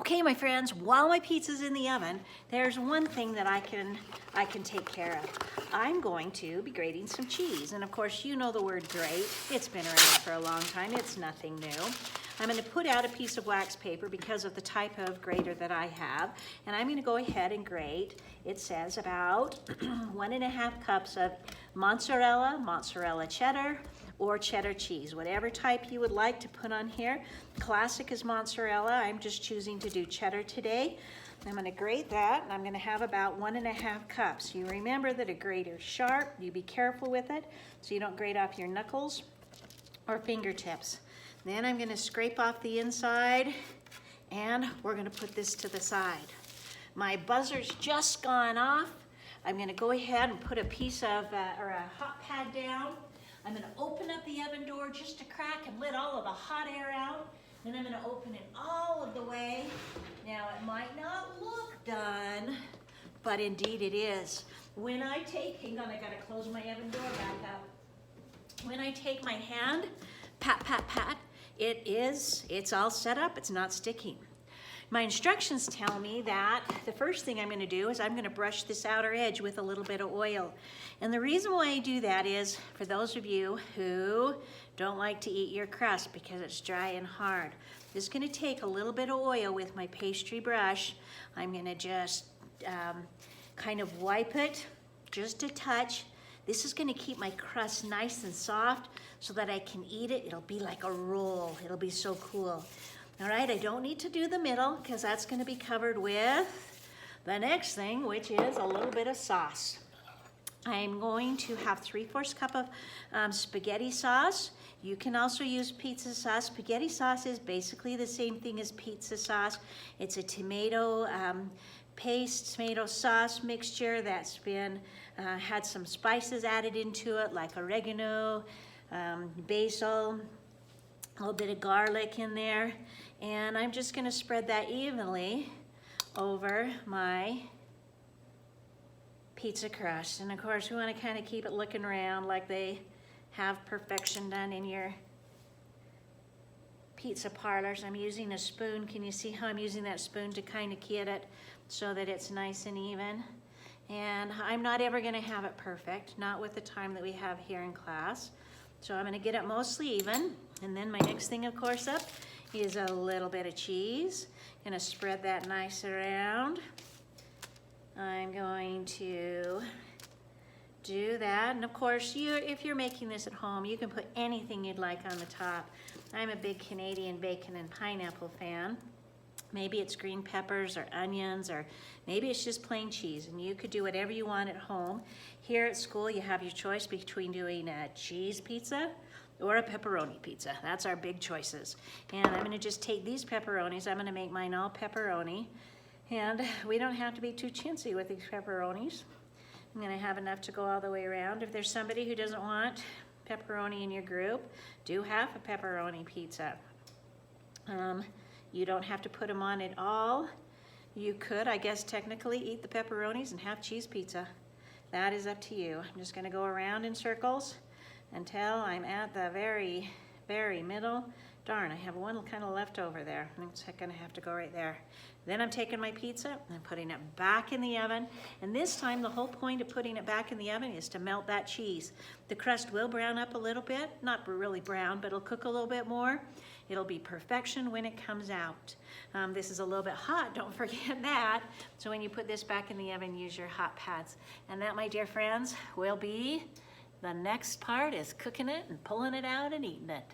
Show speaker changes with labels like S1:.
S1: Okay, my friends, while my pizza's in the oven, there's one thing that I can take care of. I'm going to be grating some cheese. And of course, you know the word grate. It's been around for a long time. It's nothing new. I'm going to put out a piece of wax paper because of the type of grater that I have. And I'm going to go ahead and grate. It says about 1.5 cups of mozzarella cheddar, or cheddar cheese, whatever type you would like to put on here. Classic is mozzarella. I'm just choosing to do cheddar today. I'm gonna grate that, and I'm gonna have about 1.5 cups. You remember that a grater is sharp. You be careful with it so you don't grate off your knuckles or fingertips. Then I'm gonna scrape off the inside, and we're gonna put this to the side. My buzzer's just gone off. I'm gonna go ahead and put a piece of, or a hot pad down. I'm gonna open up the oven door just a crack and let all of the hot air out. Then I'm gonna open it all of the way. Now it might not look done, but indeed it is. When I take, hang on, I gotta close my oven door back up. When I take my hand, pat, pat, pat, it's all set up, it's not sticking. My instructions tell me that the first thing I'm gonna do is I'm gonna brush this outer edge with a little bit of oil. And the reason why I do that is for those of you who don't like to eat your crust because it's dry and hard. Just gonna take a little bit of oil with my pastry brush. I'm gonna just kind of wipe it just a touch. This is gonna keep my crust nice and soft so that I can eat it. It'll be like a roll. It'll be so cool. All right, I don't need to do the middle because that's going to be covered with the next thing, which is a little bit of sauce. I'm going to have 3/4 cup of spaghetti sauce. You can also use pizza sauce. Spaghetti sauce is basically the same thing as pizza sauce. It's a tomato paste, tomato sauce mixture that's been had some spices added into it, like oregano, basil, a little bit of garlic in there, and I'm just gonna spread that evenly over my pizza crust. And of course, we wanna kinda keep it looking around like they have perfection done in your pizza parlors. I'm using a spoon. Can you see how I'm using that spoon to kinda get it so that it's nice and even? And I'm not ever gonna have it perfect, not with the time that we have here in class. So I'm gonna get it mostly even. And then my next thing, of course, up is a little bit of cheese. Gonna spread that nice around. I'm going to do that. And of course, if you're making this at home, you can put anything you'd like on the top. I'm a big Canadian bacon and pineapple fan. Maybe it's green peppers or onions, or maybe it's just plain cheese, and you could do whatever you want at home. Here at school, you have your choice between doing a cheese pizza or a pepperoni pizza. That's our big choices. And I'm gonna just take these pepperonis, I'm gonna make mine all pepperoni, and we don't have to be too chintzy with these pepperonis. I'm gonna have enough to go all the way around. If there's somebody who doesn't want pepperoni in your group, do half a pepperoni pizza. You don't have to put them on at all. You could, I guess, technically eat the pepperonis and have cheese pizza. That is up to you. I'm just gonna go around in circles until I'm at the very, very middle. Darn, I have one kind of left over there. I'm gonna have to go right there. Then I'm taking my pizza and putting it back in the oven. And this time, the whole point of putting it back in the oven is to melt that cheese. The crust will brown up a little bit, not really brown, but it'll cook a little bit more. It'll be perfection when it comes out. This is a little bit hot, don't forget that. So when you put this back in the oven, use your hot pads. And that, my dear friends, will be the next part, is cooking it and pulling it out and eating it.